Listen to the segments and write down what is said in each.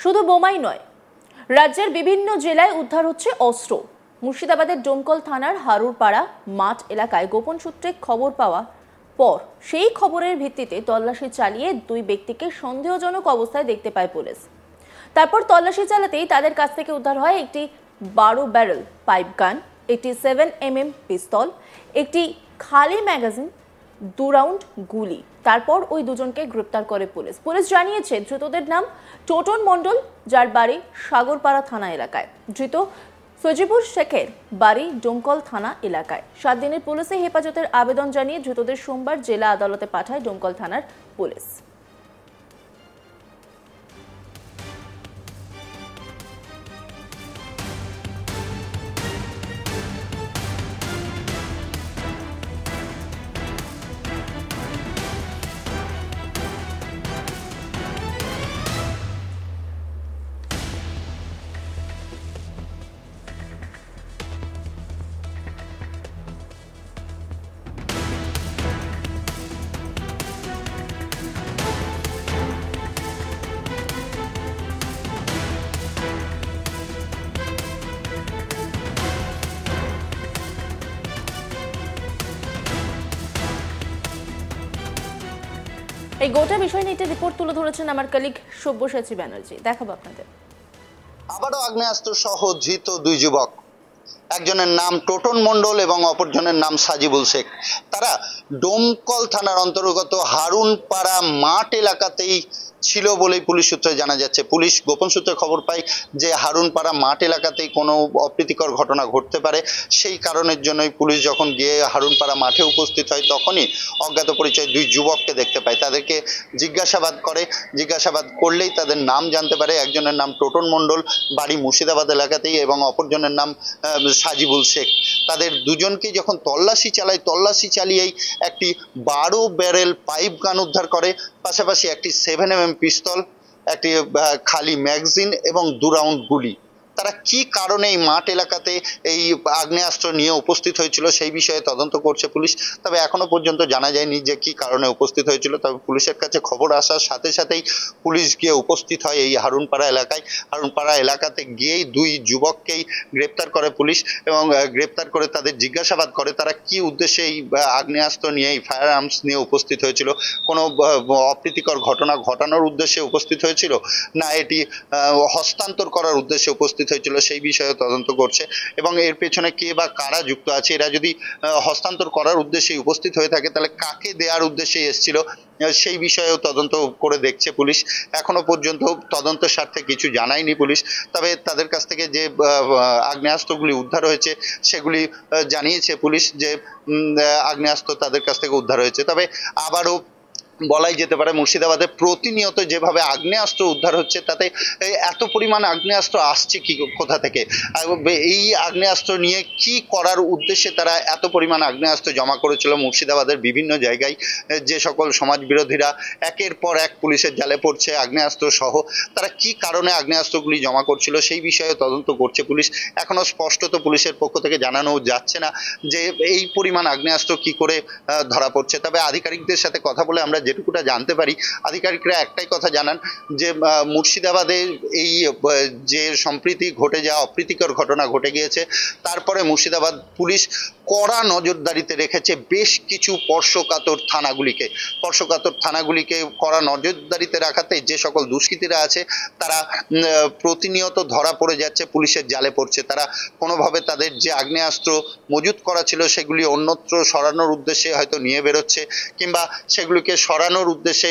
শুধু বোমাই নয়, রাজ্যের বিভিন্ন জেলায় উদ্ধার হচ্ছে অস্ত্র। মুর্শিদাবাদের ডোমকল থানার হারুরপাড়া মাঠ এলাকায় গোপন সূত্রে খবর পাওয়া পর সেই খবরের ভিত্তিতে তল্লাশি চালিয়ে দুই ব্যক্তিকে সন্দেহজনক অবস্থায় দেখতে পায় পুলিশ। তারপর তল্লাশি চালাতেই তাদের কাছ থেকে উদ্ধার হয় একটি 12 ব্যারেল পাইপ গান, একটি 7mm পিস্তল, একটি খালি ম্যাগাজিন, 2 রাউন্ড গুলি। তারপর ওই দুজনকে গ্রেপ্তার করে পুলিশ। পুলিশ জানিয়েছে ধৃতদের নাম টোটন মণ্ডল, যার বাড়ি সাগরপাড়া থানা এলাকায়। ধৃত সজিবুর শেখের বাড়ি ডোমকল থানা এলাকায়। 7 দিনের পুলিশে হেফাজতের আবেদন জানিয়ে ধৃতদের সোমবার জেলা আদালতে পাঠায় ডোমকল থানার পুলিশ। এই গোটা বিষয় নিয়ে রিপোর্ট তুলে ধরেছেন আমার কলিগ সব্যসাচী ব্যানার্জি। দেখাবো আপনাদের। আবারও আগ্নেয়াস্ত্র সহ ধৃত দুই যুবক, একজনের নাম টোটন মণ্ডল এবং অপরজনের নাম সাজিবুল শেখ। তারা ডোমকল থানার অন্তর্গত হারুনপাড়া মাঠ এলাকাতেই ছিল বলেই পুলিশ সূত্রে জানা যাচ্ছে। পুলিশ গোপন সূত্রে খবর পায় যে হারুনপাড়া মাঠ এলাকাতেই কোনো অপ্রীতিকর ঘটনা ঘটতে পারে। সেই কারণের জন্যই পুলিশ যখন গিয়ে হারুনপাড়া মাঠে উপস্থিত হয় তখনই অজ্ঞাত পরিচয় দুই যুবককে দেখতে পায়। তাদেরকে জিজ্ঞাসাবাদ করে, জিজ্ঞাসাবাদ করলেই তাদের নাম জানতে পারে। একজনের নাম টোটন মণ্ডল, বাড়ি মুর্শিদাবাদ এলাকাতেই, এবং অপরজনের নাম সাজিবুল শেখ। তাদের দুজনকেই যখন তল্লাশি চালায়, তল্লাশি চালিয়েই একটি 12 ব্যারেল পাইপ গান উদ্ধার করে, পাশাপাশি একটি 7mm পিস্তল, একটি খালি ম্যাগাজিন এবং 2 রাউন্ড গুলি। তারা কি কারণে এই মাঠ এলাকাতে এই আগ্নেয়াস্ত্র নিয়ে উপস্থিত হয়েছিল সেই বিষয়ে তদন্ত করছে পুলিশ। তবে এখনো পর্যন্ত জানা যায়নি যে কি কারণে উপস্থিত হয়েছিল। তবে পুলিশের কাছে খবর আসার সাথে সাথেই পুলিশ গিয়ে উপস্থিত হয় এই হারুনপাড়া এলাকায়। হারুনপাড়া এলাকাতে গিয়েই দুই যুবককেই গ্রেপ্তার করে পুলিশ, এবং গ্রেপ্তার করে তাদের জিজ্ঞাসাবাদ করে তারা কি উদ্দেশ্যে এই আগ্নেয়াস্ত্র নিয়ে, এই ফায়ার আর্মস নিয়ে উপস্থিত হয়েছিল। কোনো অপ্রীতিকর ঘটনা ঘটানোর উদ্দেশ্যে উপস্থিত হয়েছিল, না এটি হস্তান্তর করার উদ্দেশ্যে উপস্থিত হয়েছিল, সেই বিষয়ে তদন্ত করছে। এবং এর পেছনে কে বা কারা যুক্ত আছে, এরা যদি হস্তান্তর করার উদ্দেশ্যে উপস্থিত হয়ে থাকে তাহলে কাকে দেওয়ার উদ্দেশ্যে এসেছিল সেই বিষয়েও তদন্ত করে দেখছে পুলিশ। এখনো পর্যন্ত তদন্তের স্বার্থে কিছু জানায়নি পুলিশ। তবে তাদের কাছ থেকে যে আগ্নেয়াস্ত্রগুলি উদ্ধার হয়েছে সেগুলি জানিয়েছে পুলিশ যে আগ্নেয়াস্ত্র তাদের কাছ থেকে উদ্ধার হয়েছে। তবে আবারও বলাই যেতে পারে মুর্শিদাবাদে প্রতিনিয়ত যেভাবে আগ্নেয়াস্ত্র উদ্ধার হচ্ছে তাতে এত পরিমাণ আগ্নেয়াস্ত্র আসছে কি কোথা থেকে, এই আগ্নেয়াস্ত্র নিয়ে কি করার উদ্দেশ্যে তারা এত পরিমাণ আগ্নেয়াস্ত্র জমা করেছিল মুর্শিদাবাদের বিভিন্ন জায়গায়। যে সকল সমাজ বিরোধীরা একের পর এক পুলিশের জালে পড়ছে আগ্নেয়াস্ত্র সহ, তারা কি কারণে আগ্নেয়াস্ত্রগুলি জমা করছিল সেই বিষয়ে তদন্ত করছে পুলিশ। এখনো স্পষ্টত পুলিশের পক্ষ থেকে জানানো যাচ্ছে না যে এই পরিমাণ আগ্নেয়াস্ত্র কি করে ধরা পড়ছে। তবে আধিকারিকদের সাথে কথা বলে আমরা যেটুকুটা জানতে পারি, আধিকারিকরা একটাই কথা জানান যে মুর্শিদাবাদে এই যে সম্প্রতি ঘটে যাওয়া অপ্রীতিকর ঘটনা ঘটে গিয়েছে, তারপরে মুর্শিদাবাদ পুলিশ কড়া নজরদারিতে রেখেছে বেশ কিছু স্পর্শকাতর থানাগুলিকে কড়া নজরদারিতে রাখাতে যে সকল দুষ্কৃতীরা আছে তারা প্রতিনিয়ত ধরা পড়ে যাচ্ছে, পুলিশের জালে পড়ছে। তারা কোনোভাবে তাদের যে আগ্নেয়াস্ত্র মজুত করা ছিল সেগুলি অন্যত্র সরানোর উদ্দেশ্যে হয়তো নিয়ে বেরোচ্ছে, কিংবা সেগুলিকে সরানোর উদ্দেশ্যে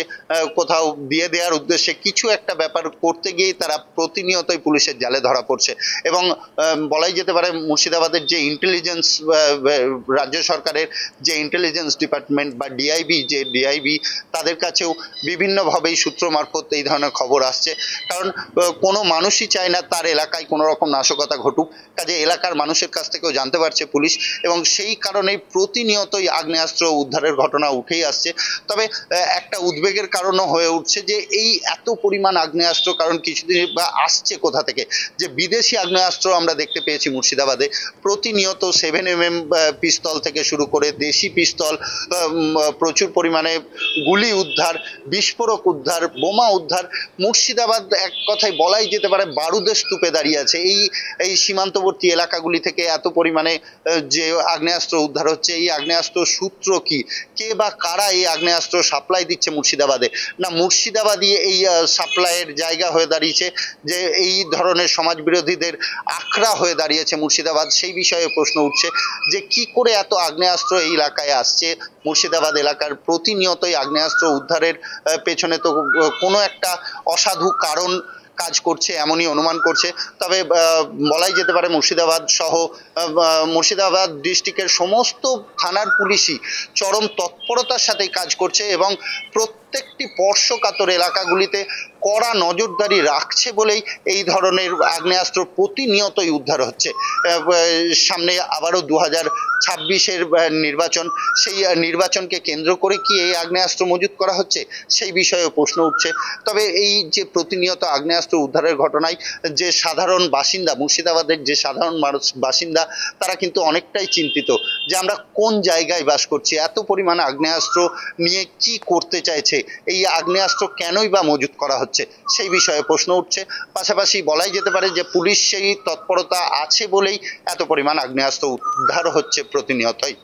কোথাও দিয়ে দেওয়ার উদ্দেশ্যে কিছু একটা ব্যাপার করতে গিয়েই তারা প্রতিনিয়তই পুলিশের জালে ধরা পড়ছে। এবং বলাই যেতে পারে মুর্শিদাবাদের যে ইন্টেলিজেন্স, রাজ্য সরকারের যে ইন্টেলিজেন্স ডিপার্টমেন্ট বা ডিআইবি, তাদের কাছেও বিভিন্নভাবেই সূত্র মারফত এই ধরনের খবর আসছে। কারণ কোনো মানুষই চায় না তার এলাকায় কোনো রকম নাশকতা ঘটুক, কাজে এলাকার মানুষের কাছ থেকেও জানতে পারছে পুলিশ, এবং সেই কারণেই প্রতিনিয়তই আগ্নেয়াস্ত্র উদ্ধারের ঘটনা উঠেই আসছে। তবে একটা উদ্বেগের কারণও হয়ে উঠছে যে এই এত পরিমাণ আগ্নেয়াস্ত্র, কারণ কিছুদিন বা আসছে কোথা থেকে, যে বিদেশি আগ্নেয়াস্ত্র আমরা দেখতে পেয়েছি মুর্শিদাবাদে প্রতিনিয়ত 7mm পিস্তল থেকে শুরু করে দেশি পিস্তল, প্রচুর পরিমাণে গুলি উদ্ধার, বিস্ফোরক উদ্ধার, বোমা উদ্ধার। মুর্শিদাবাদ এক কথায় বলাই যেতে পারে বারুদের স্তূপে দাঁড়িয়ে আছে। এই সীমান্তবর্তী এলাকাগুলি থেকে এত পরিমাণে যে আগ্নেয়াস্ত্র উদ্ধার হচ্ছে, এই আগ্নেয়াস্ত্র সূত্র কি, কে বা কারা এই আগ্নেয়াস্ত্র সাপ্লাই দিচ্ছে মুর্শিদাবাদে? না মুর্শিদাবাদই এই সাপ্লাইয়ের জায়গা হয়ে দাঁড়িয়েছে, যে এই ধরনের সমাজ বিরোধীদের আখড়া হয়ে দাঁড়িয়েছে মুর্শিদাবাদ। সেই বিষয়ে প্রশ্ন উঠছে যে কি করে এত আগ্নেয়াস্ত্র এই এলাকায় আসছে। মুর্শিদাবাদ এলাকার প্রতিনিয়তই আগ্নেয়াস্ত্র উদ্ধারের পেছনে তো কোনো একটা অসাধু কারণ কাজ করছে এমনই অনুমান করছে। তবে বলাই যেতে পারে মুর্শিদাবাদ ডিস্ট্রিক্টের সমস্ত থানার পুলিশই চরম তৎপরতার সাথে কাজ করছে এবং প্রত্যেকটি স্পর্শকাতর এলাকাগুলিতে কড়া নজরদারি রাখছে বলেই এই ধরনের আগ্নেয়াস্ত্র প্রতিনিয়তই উদ্ধার হচ্ছে। সামনে আবারও 2026-এর নির্বাচন, সেই নির্বাচনকে কেন্দ্র করে কি এই আগ্নেয়াস্ত্র মজুত করা হচ্ছে, সেই বিষয়ে প্রশ্ন উঠছে। তবে এই যে প্রতিনিয়ত আগ্নেয়াস্ত্র উদ্ধারের ঘটনায় যে সাধারণ বাসিন্দা, মুর্শিদাবাদের যে সাধারণ মানুষ বাসিন্দা, তারা কিন্তু অনেকটাই চিন্তিত যে আমরা কোন জায়গায় বাস করছি, এত পরিমাণ আগ্নেয়াস্ত্র নিয়ে কি করতে চাইছে, এই আগ্নেয়াস্ত্র কেনই বা মজুত করা হচ্ছে, সেই বিষয়ে প্রশ্ন উঠছে। পাশাপাশি বলাই যেতে পারে যে পুলিশ সেই তৎপরতা আছে বলেই এত পরিমাণ আগ্নেয়াস্ত্র উদ্ধার হচ্ছে প্রতিনিয়তই।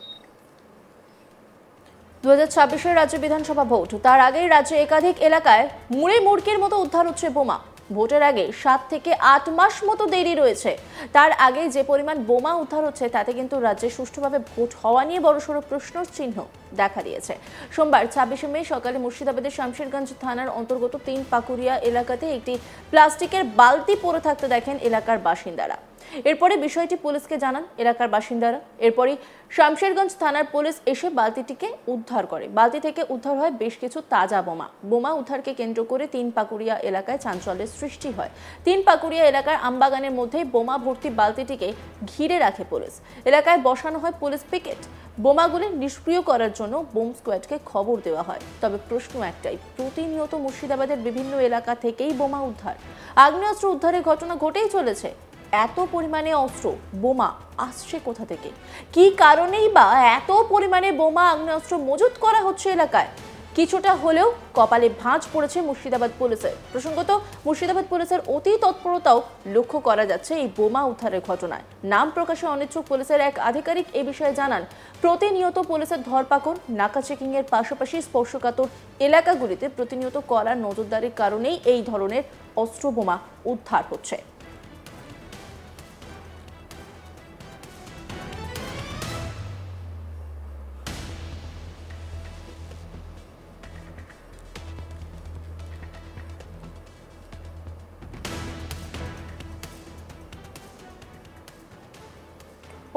2026-এর রাজ্য বিধানসভা ভোট, তার আগেই রাজ্যে একাধিক এলাকায় মুড়ে মুড়কির মতো উদ্ধার হচ্ছে বোমা। ভোটের আগে 7 থেকে 8 মাস মতো দেরি রয়েছে। তার আগে যে পরিমাণ বোমা উদ্ধার হচ্ছে তাতে কিন্তু রাজ্যে সুষ্ঠুভাবে ভোট হওয়া নিয়ে বড়সড় প্রশ্ন চিহ্ন দেখা দিয়েছে। সোমবার 26শে মে সকালে মুর্শিদাবাদের শামশেরগঞ্জ থানার অন্তর্গত 3 পাকুড়িয়া এলাকাতে একটি প্লাস্টিকের বালতি পড়ে থাকতে দেখেন এলাকার বাসিন্দারা। এরপরে বিষয়টি পুলিশকে জানান এলাকার বাসিন্দারা। এরপরই শামশেরগঞ্জ থানার পুলিশ এসে বালতিটিকে উদ্ধার করে। বালতি থেকে উদ্ধার হয় বেশ কিছু তাজা বোমা। বোমা উদ্ধারকে কেন্দ্র করে 3 পাকুড়িয়া এলাকায় চাঞ্চল্যের সৃষ্টি হয়। 3 পাকুড়িয়া এলাকার আমবাগানের মধ্যেই বোমা ভর্তি বালতিটিকে ঘিরে রাখে পুলিশ। এলাকায় বসানো হয় পুলিশ পিকেট। বোমাগুলি নিষ্ক্রিয় করার জন্য বোম স্কোয়াডকে খবর দেওয়া হয়। তবে প্রশ্ন একটাই, প্রতিনিয়ত মুর্শিদাবাদের বিভিন্ন এলাকা থেকেই বোমা উদ্ধার, আগ্নেয়াস্ত্র উদ্ধারের ঘটনা ঘটেই চলেছে। এত পরিমাণে অস্ত্র বোমা আসছে কোথা থেকে? কি কারণেই বা এত পরিমাণে বোমা আগ্নেয়াস্ত্র মজুত করা হচ্ছে এলাকায়? কিছুটা হলেও কপালে ভাঁজ পড়েছে মুর্শিদাবাদ পুলিশের। প্রসঙ্গত মুর্শিদাবাদ পুলিশের অতি তৎপরতাও লক্ষ্য করা যাচ্ছে এই বোমা উদ্ধারের ঘটনায়। নাম প্রকাশে অনিচ্ছুক পুলিশের এক আধিকারিক এ বিষয়ে জানান, প্রতিনিয়ত পুলিশের ধরপাকড়, নাকা চেকিং এর পাশাপাশি স্পর্শকাতর এলাকাগুলিতে প্রতিনিয়ত কড়া নজরদারির কারণেই এই ধরনের অস্ত্র বোমা উদ্ধার হচ্ছে।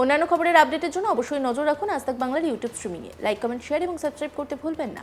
অন্যান্য খবরের আপডেটের জন্য অবশ্যই নজর রাখুন আজ তাক বাংলার ইউটিউব স্ট্রিমিংয়ে। লাইক, কমেন্ট, শেয়ার এবং সাবস্ক্রাইব করতে ভুলবেন না।